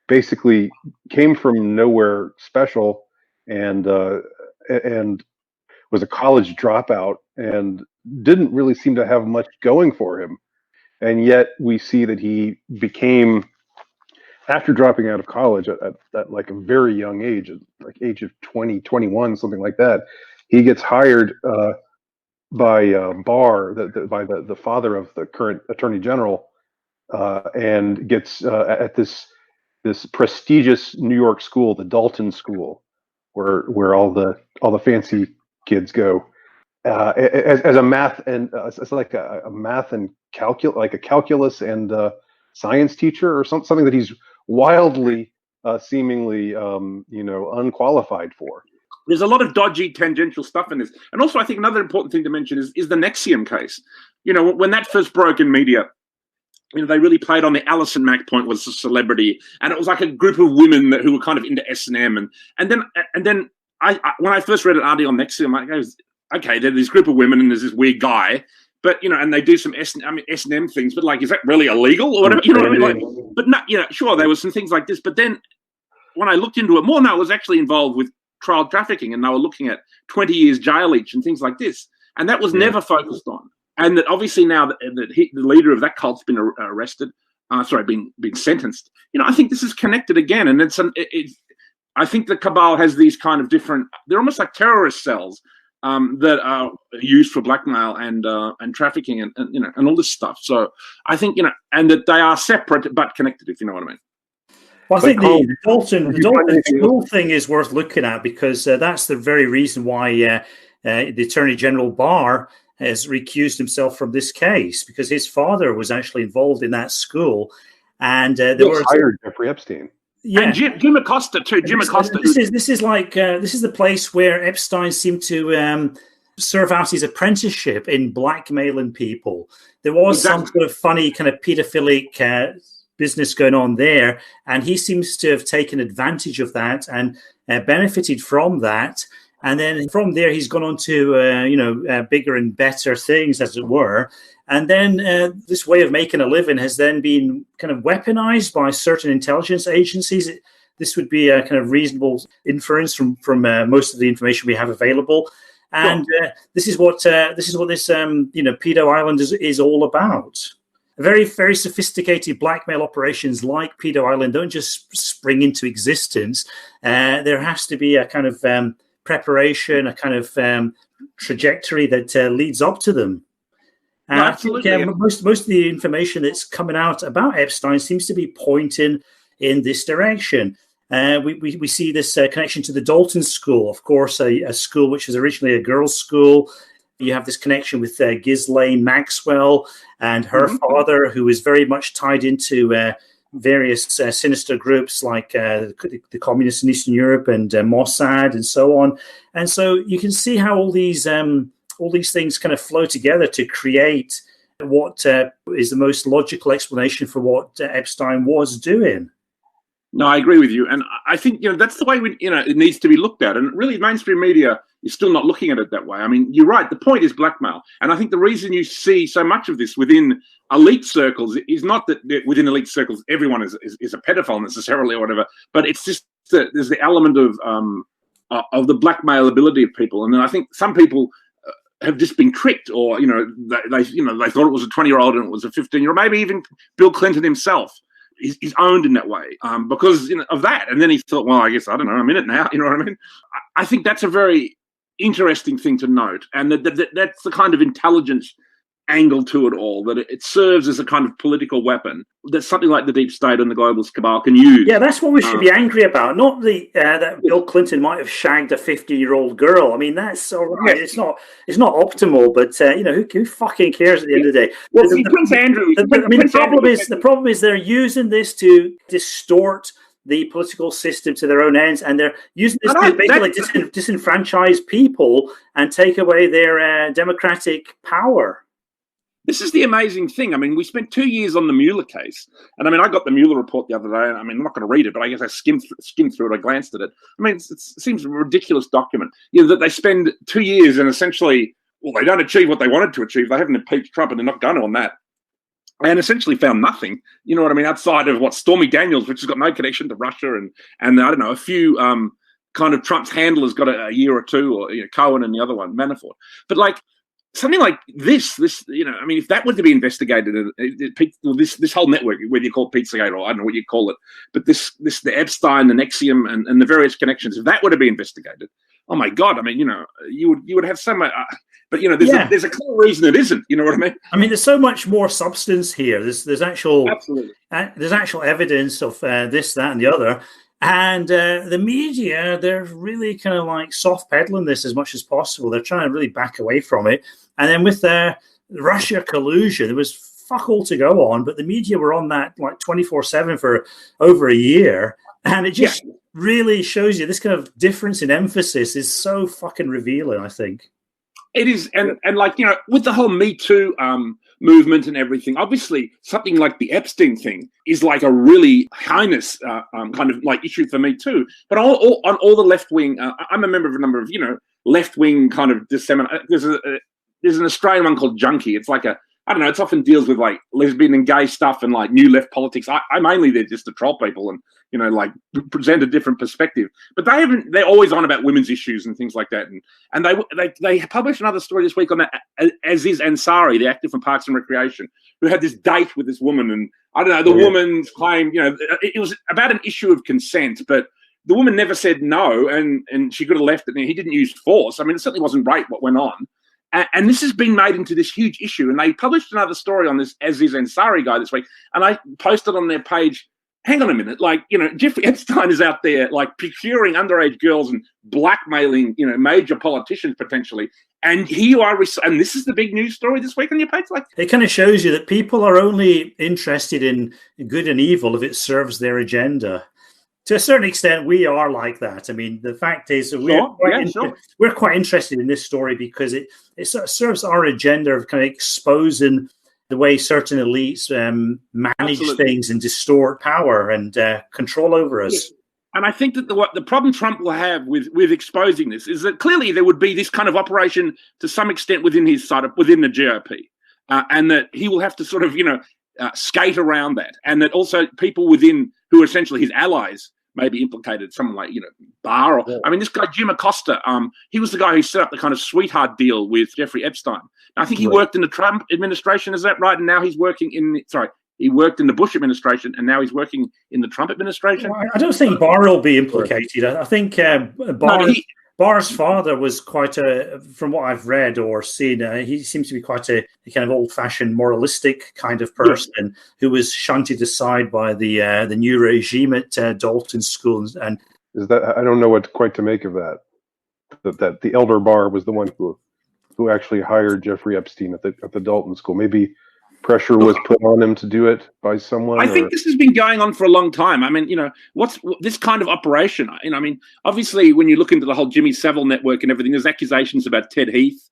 A: basically came from nowhere special and was a college dropout and didn't really seem to have much going for him. And yet we see that he became, after dropping out of college at like a very young age, like age of 20, 21, something like that, he gets hired by Barr, by the father of the current attorney general, and gets at this prestigious New York school, the Dalton School, where all the fancy kids go, as a math and it's like a math and calculus and science teacher or something that he's wildly seemingly unqualified for.
B: There's a lot of dodgy tangential stuff in this. And also I think another important thing to mention is the Nexium case. When that first broke in media, they really played on the Alison Mack point was a celebrity, and it was like a group of women who were kind of into S&M, and then I when I first read an article on Nexium, I goes, okay, there's this group of women and there's this weird guy, but and they do some S&M things, but is that really illegal or whatever? You know what I mean? But not, sure, there were some things like this, but then when I looked into it more, now it was actually involved with child trafficking, and they were looking at 20 years jail each and things like this, and that was never focused on. And that obviously now that the leader of that cult's been arrested, been sentenced. I think this is connected again, and I think the cabal has these kind of different. They're almost like terrorist cells that are used for blackmail and trafficking and all this stuff. So I think and that they are separate but connected, if you know what I mean.
C: Well, I think the Dalton school thing is worth looking at because that's the very reason why the Attorney General Barr has recused himself from this case, because his father was actually involved in that school, and
A: hired Jeffrey Epstein.
B: Yeah, and Jim Acosta too. Jim Acosta.
C: This is the place where Epstein seemed to serve out his apprenticeship in blackmailing people. There was some sort of funny kind of pedophilic business going on there, and he seems to have taken advantage of that and benefited from that. And then from there, he's gone on to, bigger and better things, as it were. And then this way of making a living has then been kind of weaponized by certain intelligence agencies. This would be a kind of reasonable inference from most of the information we have available. And this is what this pedo island is all about. Very, very sophisticated blackmail operations like Pedo Island don't just spring into existence. There has to be a kind of preparation, a kind of trajectory that leads up to them. And
B: absolutely.
C: I think most of the information that's coming out about Epstein seems to be pointing in this direction. We see this connection to the Dalton School, of course, a school which was originally a girls' school. You have this connection with Ghislaine Maxwell and her father, who is very much tied into various sinister groups like the communists in Eastern Europe and Mossad and so on. And so you can see how all these things kind of flow together to create what is the most logical explanation for what Epstein was doing.
B: No, I agree with you. And I think, that's the way it needs to be looked at. And really, mainstream media is still not looking at it that way. I mean, you're right. The point is blackmail. And I think the reason you see so much of this within elite circles is not that within elite circles, everyone is a pedophile necessarily or whatever, but it's just that there's the element of the blackmail ability of people. And then I think some people have just been tricked, or, they thought it was a 20-year-old and it was a 15-year-old, maybe even Bill Clinton himself. He's owned in that way because of that. And then he thought, well, I guess, I don't know, I'm in it now. You know what I mean? I think that's a very interesting thing to note. And that's the kind of intelligence angle to it all, that it serves as a kind of political weapon that something like the deep state and the globalist cabal can use.
C: Yeah, that's what we should be angry about. Not that Bill Clinton might have shagged a 50-year-old girl. I mean, that's all right. It's not optimal, but who fucking cares at the end of the day?
B: Well, Prince Andrew.
C: The problem is they're using this to distort the political system to their own ends, and they're using this to basically disenfranchise people and take away their democratic power.
B: This is the amazing thing. I mean, we spent 2 years on the Mueller case. And I mean, I got the Mueller report the other day. And I mean, I'm not going to read it, but I guess I skimmed through it. I glanced at it. I mean, it seems a ridiculous document. That they spend 2 years and essentially, well, they don't achieve what they wanted to achieve. They haven't impeached Trump and they're not going to on that. And essentially found nothing, you know what I mean, outside of Stormy Daniels, which has got no connection to Russia. And I don't know, a few kind of Trump's handlers got a year or two, or Cohen and the other one, Manafort. But something like this, I mean, if that were to be investigated, this whole network, whether you call it Pizzagate or I don't know what you call it, but the Epstein, the Nexium, and the various connections, if that were to be investigated, oh my God, I mean, you would have so much, but there's a clear reason it isn't. You know what I mean?
C: I mean, there's so much more substance here. There's actual evidence of this, that, and the other. And the media, they're really kind of like soft peddling this as much as possible. They're trying to really back away from it. And then with the Russia collusion, there was fuck all to go on, but the media were on that like 24/7 for over a year. And it just really shows you this kind of difference in emphasis is so fucking revealing, I think.
B: It is. And with the whole Me Too movement and everything, obviously something like the Epstein thing is like a really heinous kind of like issue for Me Too. But on all the left wing, I'm a member of a number of left wing kind of there's an Australian one called Junkie. It's like I don't know. It often deals with like lesbian and gay stuff and like new left politics. I'm mainly there just to troll people and like present a different perspective. But they're always on about women's issues and things like that. And they published another story this week on Aziz Ansari, the actor from Parks and Recreation, who had this date with this woman. And I don't know, the woman's claim, it was about an issue of consent, but the woman never said no, and she could have left it. And he didn't use force. I mean, it certainly wasn't rape what went on. And this has been made into this huge issue. And they published another story on this Aziz Ansari guy this week. And I posted on their page, hang on a minute, Jeffrey Epstein is out there procuring underage girls and blackmailing, major politicians potentially. And here you are, and this is the big news story this week on your page.
C: It kind of shows you that people are only interested in good and evil if it serves their agenda. To a certain extent, we are like that. I mean, the fact is that we're quite interested in this story because it sort of serves our agenda of kind of exposing the way certain elites manage things and distort power and control over us.
B: And I think that the problem Trump will have with exposing this is that clearly there would be this kind of operation to some extent within his side, within the GOP, and that he will have to sort of, skate around that, and that also people within who are essentially his allies may be implicated. Someone like Barr, or I mean, this guy Jim Acosta. He was the guy who set up the kind of sweetheart deal with Jeffrey Epstein. Now, I think he worked in the Trump administration. Is that right? And now he's working he worked in the Bush administration, and now he's working in the Trump administration.
C: I don't think Barr will be implicated. I think Barr's father was quite from what I've read or seen, he seems to be quite a kind of old-fashioned moralistic kind of person who was shunted aside by the new regime at Dalton School. And
D: is that, I don't know what quite to make of that. That the elder Barr was the one who actually hired Jeffrey Epstein at the Dalton School. Maybe pressure was put on him to do it by someone.
B: I think this has been going on for a long time. I mean, what's this kind of operation? I mean, obviously, when you look into the whole Jimmy Savile network and everything, there's accusations about Ted Heath,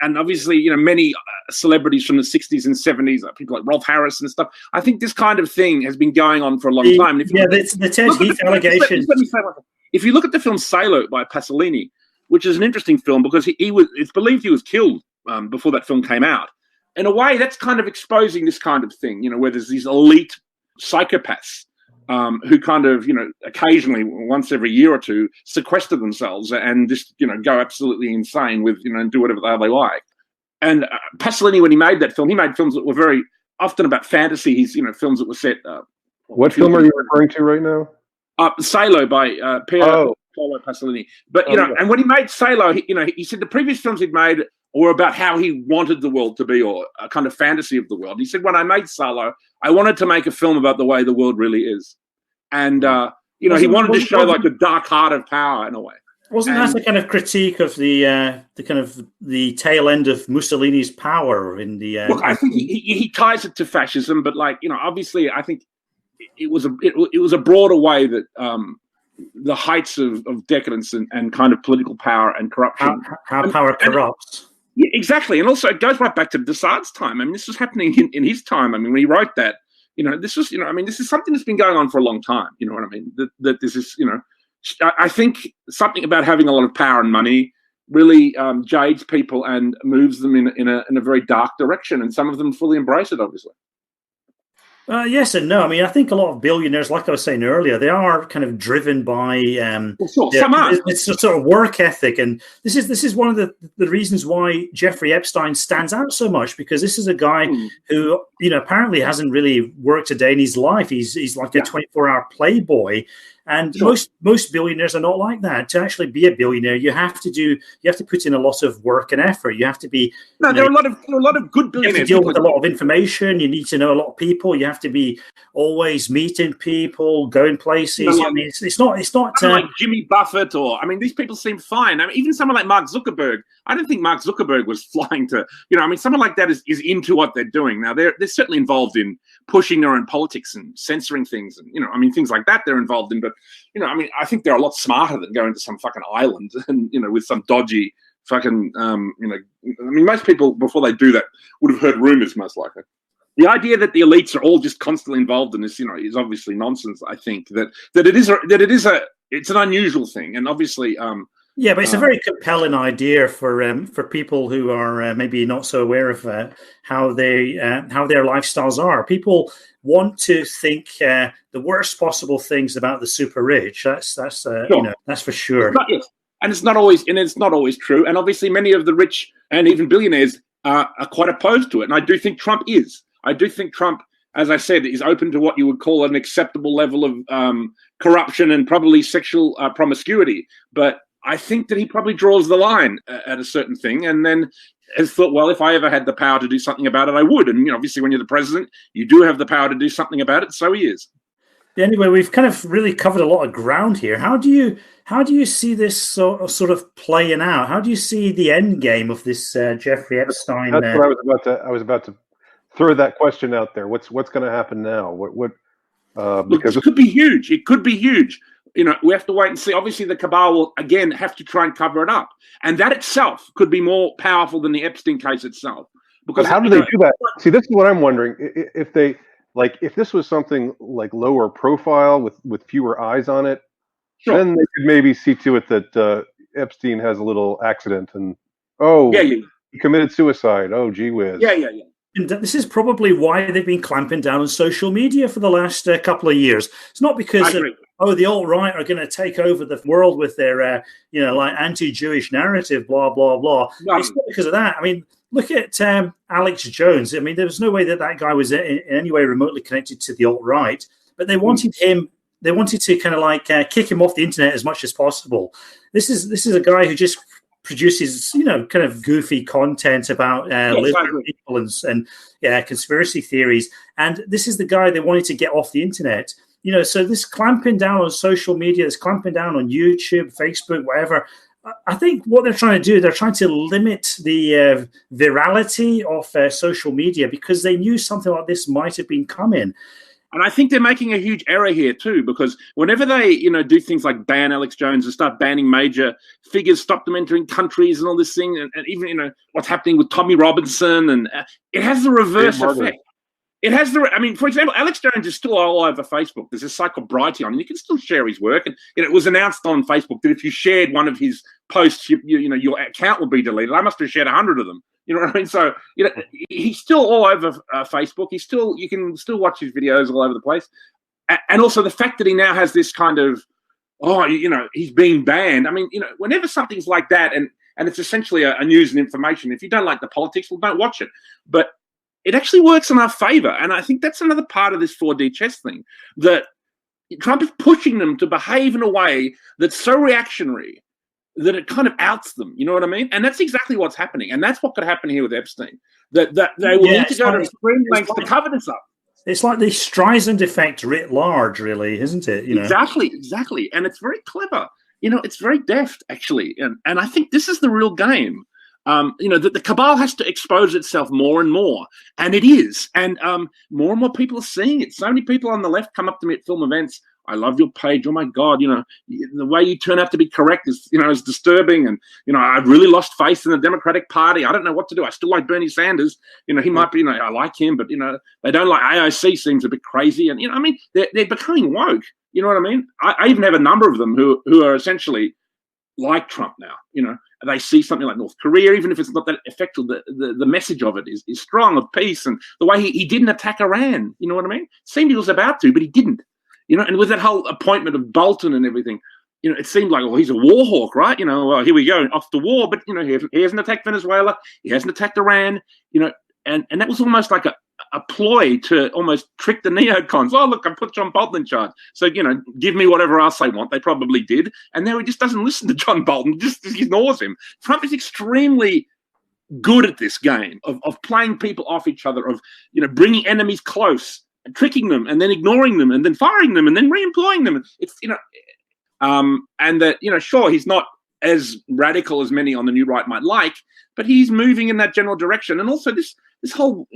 B: and obviously, many celebrities from the 60s and 70s, people like Rolf Harris and stuff. I think this kind of thing has been going on for a long time. And
C: the Ted Heath allegations.
B: Let me say one thing. If you look at the film Salo by Pasolini, which is an interesting film because it's believed he was killed before that film came out. In a way, that's kind of exposing this kind of thing, where there's these elite psychopaths who kind of, occasionally, once every year or two, sequester themselves and just, go absolutely insane with, and do whatever the hell they like. And Pasolini, when he made that film, he made films that were very often about fantasy. He's, films that were set.
D: What film are you referring to right now?
B: Salo by Paolo Pasolini. But, and when he made Salo, he said the previous films he'd made or about how he wanted the world to be, or a kind of fantasy of the world. He said, when I made Salo, I wanted to make a film about the way the world really is. And, he wanted to show like the dark heart of power in a way.
C: Wasn't that a kind of critique of the kind of the tail end of Mussolini's power in the...
B: Look, I think he ties it to fascism, but obviously I think it was a broader way that the heights of decadence and kind of political power and corruption.
C: How power corrupts.
B: Yeah, exactly. And also it goes right back to de Sade's time. I mean, this was happening in his time. I mean, when he wrote that, this was, this is something that's been going on for a long time. You know what I mean? That this is, I think something about having a lot of power and money really jades people and moves them in a very dark direction. And some of them fully embrace it, obviously.
C: Yes and no. I mean, I think a lot of billionaires, like I was saying earlier, they are kind of driven by it's a sort of work ethic, and this is one of the reasons why Jeffrey Epstein stands out so much, because this is a guy who apparently hasn't really worked a day in his life. He's like a 24-hour playboy. And most billionaires are not like that. To actually be a billionaire, you have to put in a lot of work and effort. You have to be. No,
B: there are a lot of good billionaires.
C: You have to deal with a lot of information. You need to know a lot of people. You have to be always meeting people, going places. I mean, it's not
B: like Jimmy Buffett these people seem fine. I mean, even someone like Mark Zuckerberg. I don't think Mark Zuckerberg was flying to. Someone like that is into what they're doing. Now they're certainly involved in pushing their own politics and censoring things, and things like that they're involved in, but. I think they're a lot smarter than going to some fucking island and, with some dodgy fucking, most people before they do that would have heard rumors most likely. The idea that the elites are all just constantly involved in this, is obviously nonsense. I think that it's an unusual thing. And obviously,
C: yeah, but it's a very compelling idea for people who are maybe not so aware of how their lifestyles are. People want to think the worst possible things about the super rich. That's for sure.
B: It's not always true. And obviously, many of the rich and even billionaires are quite opposed to it. And I do think Trump is. I do think Trump, as I said, is open to what you would call an acceptable level of corruption and probably sexual promiscuity. But I think that he probably draws the line at a certain thing, and then has thought, well, if I ever had the power to do something about it, I would. And obviously, when you're the president, you do have the power to do something about it. So he is.
C: Anyway, we've kind of really covered a lot of ground here. How do you see this sort of playing out? How do you see the end game of this Jeffrey Epstein?
D: That's what I was about to throw that question out there. What's going to happen now? Because
B: it could be huge. It could be huge. We have to wait and see. Obviously, the cabal will, again, have to try and cover it up. And that itself could be more powerful than the Epstein case itself. Because
D: how do they do that? See, this is what I'm wondering. If this was something like lower profile with fewer eyes on it,
B: Sure.
D: Then they could maybe see to it that Epstein has a little accident and he committed suicide. Oh, gee whiz.
B: Yeah.
C: And this is probably why they've been clamping down on social media for the last couple of years. It's not because the alt-right are going to take over the world with their like anti-Jewish narrative, blah blah blah. No. It's not because of that. I mean, look at Alex Jones. I mean, there was no way that guy was in any way remotely connected to the alt-right, but they wanted him. They wanted to kind of like kick him off the internet as much as possible. This is a guy who just produces, kind of goofy content about lizard people and conspiracy theories. And this is the guy they wanted to get off the internet. So this clamping down on social media, this clamping down on YouTube, Facebook, whatever. I think what they're trying to do, they're trying to limit the virality of social media because they knew something like this might have been coming.
B: And I think they're making a huge error here too, because whenever they, do things like ban Alex Jones and start banning major figures, stop them entering countries and all this thing, and even, what's happening with Tommy Robinson, and it has the reverse effect. It has for example, Alex Jones is still all over Facebook. There's a site called Brighty on, and you can still share his work. And it was announced on Facebook that if you shared one of his posts, your account will be deleted. I must have shared 100 of them. You know what I mean? So, he's still all over Facebook. You can still watch his videos all over the place. And also the fact that he now has this kind of, he's being banned. I mean, whenever something's like that, and it's essentially a news and information, if you don't like the politics, well, don't watch it. But it actually works in our favor. And I think that's another part of this 4D chess thing, that Trump is pushing them to behave in a way that's so reactionary that it kind of outs them, you know what I mean? And that's exactly what's happening. And that's what could happen here with Epstein, that they will need to go to extreme lengths to cover this up.
C: It's like the Streisand effect writ large, really, isn't it?
B: Exactly. And it's very clever. It's very deft, actually. And I think this is the real game. That the cabal has to expose itself more and more. And it is. And more and more people are seeing it. So many people on the left come up to me at film events. I love your page. Oh my God, the way you turn out to be correct is disturbing. And, I've really lost faith in the Democratic Party. I don't know what to do. I still like Bernie Sanders. He might be, I like him, but, they don't like AOC seems a bit crazy. And, they're becoming woke. You know what I mean? I even have a number of them who are essentially like Trump now, they see something like North Korea, even if it's not that effective, the message of it is strong, of peace. And the way he didn't attack Iran, you know what I memean? Seemed he was about to, but he didn't. And with that whole appointment of Bolton and everything, it seemed like, well, he's a war hawk, right? Well, here we go, off to war. But, he hasn't attacked Venezuela. He hasn't attacked Iran, and that was almost like a ploy to almost trick the neocons. Oh, look, I put John Bolton in charge. So, give me whatever else they want. They probably did. And now he just doesn't listen to John Bolton, just ignores him. Trump is extremely good at this game of playing people off each other, of, bringing enemies close, tricking them and then ignoring them and then firing them and then re-employing them. It's, and that, sure, he's not as radical as many on the new right might like, but he's moving in that general direction. And also this whole,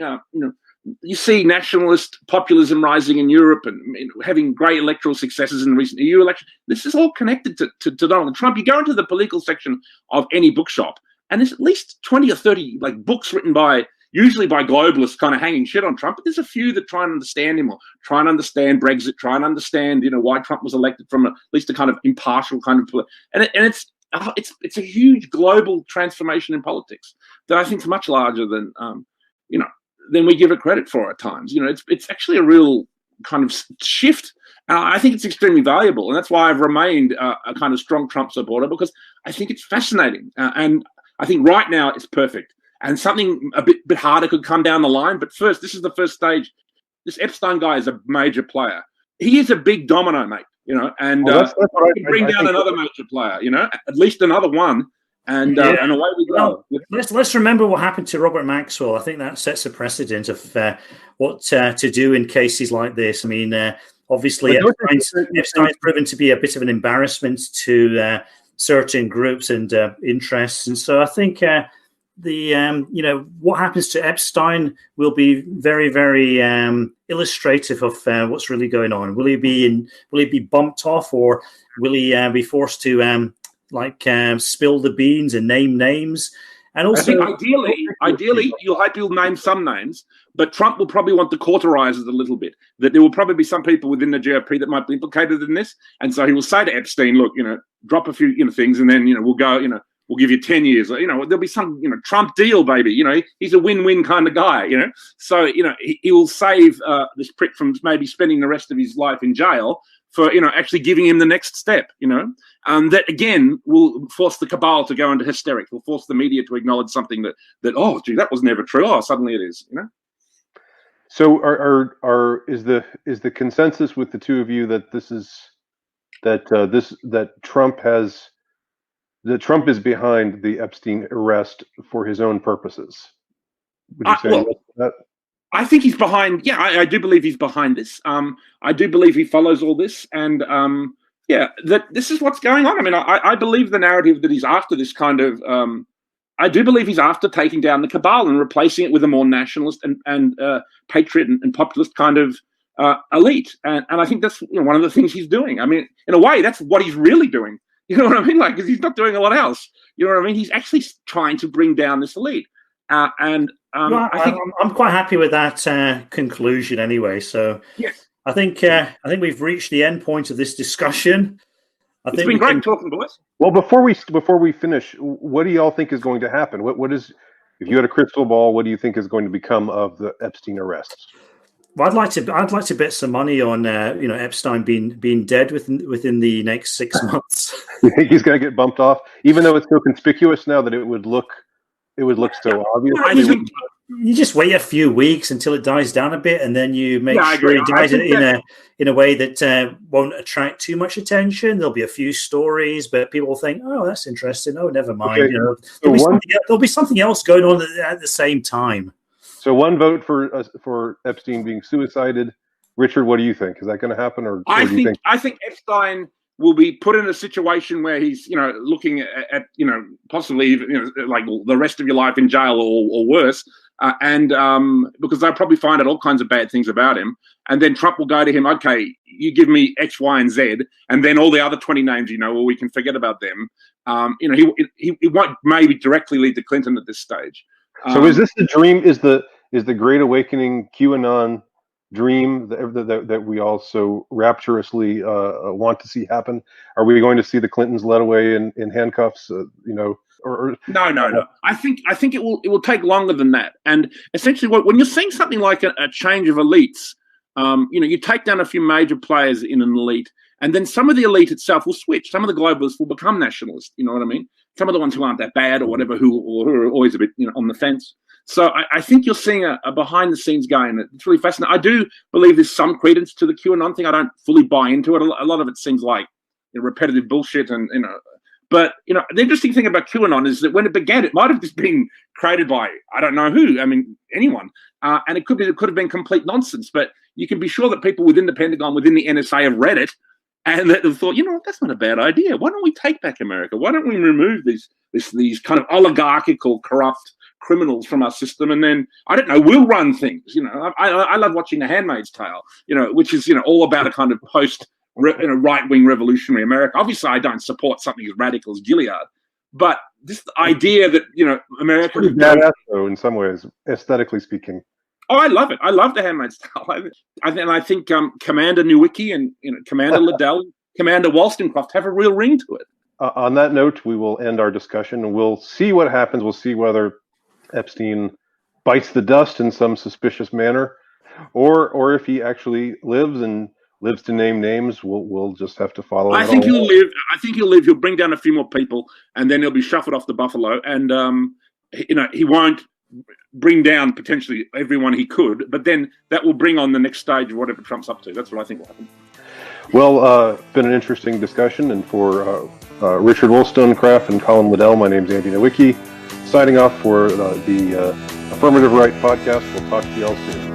B: you see nationalist populism rising in Europe and having great electoral successes in the recent EU election. This is all connected to Donald Trump. You go into the political section of any bookshop and there's at least 20 or 30 books written usually by globalists kind of hanging shit on Trump, but there's a few that try and understand him or try and understand Brexit, try and understand, why Trump was elected from at least a kind of impartial kind of, and it's a huge global transformation in politics that I think is much larger than, than we give it credit for at times. It's actually a real kind of shift. I think it's extremely valuable, and that's why I've remained a kind of strong Trump supporter, because I think it's fascinating, and I think right now it's perfect. And something a bit harder could come down the line. But first, this is the first stage. This Epstein guy is a major player. He is a big domino, mate, and that's he can bring down another major player, at least another one. And away we go.
C: Well, let's remember what happened to Robert Maxwell. I think that sets a precedent of what to do in cases like this. I mean, obviously, Epstein's proven to be a bit of an embarrassment to certain groups and interests. And so I think what happens to Epstein will be very, very illustrative of what's really going on. Will he be bumped off, or will he be forced to spill the beans and name names? And
B: I
C: also,
B: think ideally, you'll hope he'll name some names, but Trump will probably want to cauterize it a little bit. That there will probably be some people within the GOP that might be implicated in this, and so he will say to Epstein, "Look, drop a few, things, and then we'll go, we'll give you 10 years. There'll be some, Trump deal, baby. He's a win-win kind of guy. So he will save this prick from maybe spending the rest of his life in jail for actually giving him the next step. That again will force the cabal to go into hysterics. Will force the media to acknowledge something that oh, gee, that was never true. Oh, suddenly it is.
D: So is the consensus with the two of you that Trump is behind the Epstein arrest for his own purposes? Would you say that?
B: I think he's behind. Yeah, I do believe he's behind this. I do believe he follows all this, and that this is what's going on. I mean, I believe the narrative that he's after this kind of. I do believe he's after taking down the cabal and replacing it with a more nationalist and patriot and populist kind of elite, and I think that's one of the things he's doing. I mean, in a way, that's what he's really doing. You know what I mean? Like, because he's not doing a lot else. You know what I mean? He's actually trying to bring down this elite, and.
C: I'm quite happy with that conclusion anyway. So
B: yes.
C: I think we've reached the end point of this discussion.
B: It's been great talking, boys.
D: Well, before we finish, what do y'all think is going to happen? What is, if you had a crystal ball, what do you think is going to become of the Epstein arrests?
C: Well, I'd like to bet some money on Epstein being dead within the next 6 months.
D: You think he's going to get bumped off, even though it's so conspicuous now that it would look so obvious?
C: You just wait a few weeks until it dies down a bit, and then you make sure it dies in a way that won't attract too much attention. There'll be a few stories, but people will think, "Oh, that's interesting. Oh, never mind." Okay. There'll be something else going on at the same time.
D: So one vote for Epstein being suicided. Richard, what do you think? Is that going to happen, or
B: I think Epstein will be put in a situation where he's, looking at possibly, like the rest of your life in jail or worse. Because they'll probably find out all kinds of bad things about him. And then Trump will go to him, okay, you give me X, Y, and Z. And then all the other 20 names, well, we can forget about them. He won't maybe directly lead to Clinton at this stage.
D: So is this the dream? Is the Great Awakening QAnon dream that we all so rapturously want to see happen? Are we going to see the Clintons led away in handcuffs? No.
B: I think it will take longer than that. And essentially, when you're seeing something like a change of elites, you take down a few major players in an elite, and then some of the elite itself will switch. Some of the globalists will become nationalist. You know what I mean? Some of the ones who aren't that bad or whatever, who are always a bit on the fence. So I think you're seeing a behind the scenes game. It's really fascinating. I do believe there's some credence to the QAnon thing. I don't fully buy into it. A lot of it seems like repetitive bullshit, and But the interesting thing about QAnon is that when it began, it might have just been created by I don't know who. I mean, anyone, and it could have been complete nonsense. But you can be sure that people within the Pentagon, within the NSA, have read it and that they've thought, that's not a bad idea. Why don't we take back America? Why don't we remove these kind of oligarchical, corrupt criminals from our system, and then we'll run things. I love watching The Handmaid's Tale. Which is all about a kind of post. Right-wing revolutionary America. Obviously, I don't support something as radical as Gilead, but this idea that America
D: is badass, though, in some ways, aesthetically speaking.
B: Oh, I love it. I love The Handmaid's Tale. I think Commander Newicki and Commander Liddell, Commander Wolstencroft have a real ring to it.
D: On that note, we will end our discussion, and we'll see what happens. We'll see whether Epstein bites the dust in some suspicious manner, or if he actually lives to name names. We'll just have to follow.
B: I think he'll live. He'll bring down a few more people, and then he'll be shuffled off the buffalo. And he won't bring down potentially everyone he could, but then that will bring on the next stage of whatever Trump's up to. That's what I think will happen.
D: Well, been an interesting discussion, and for Richard Wolstencroft and Colin Liddell, my name's Andy Nowicki, signing off for the Affirmative Right podcast. We'll talk to you all soon.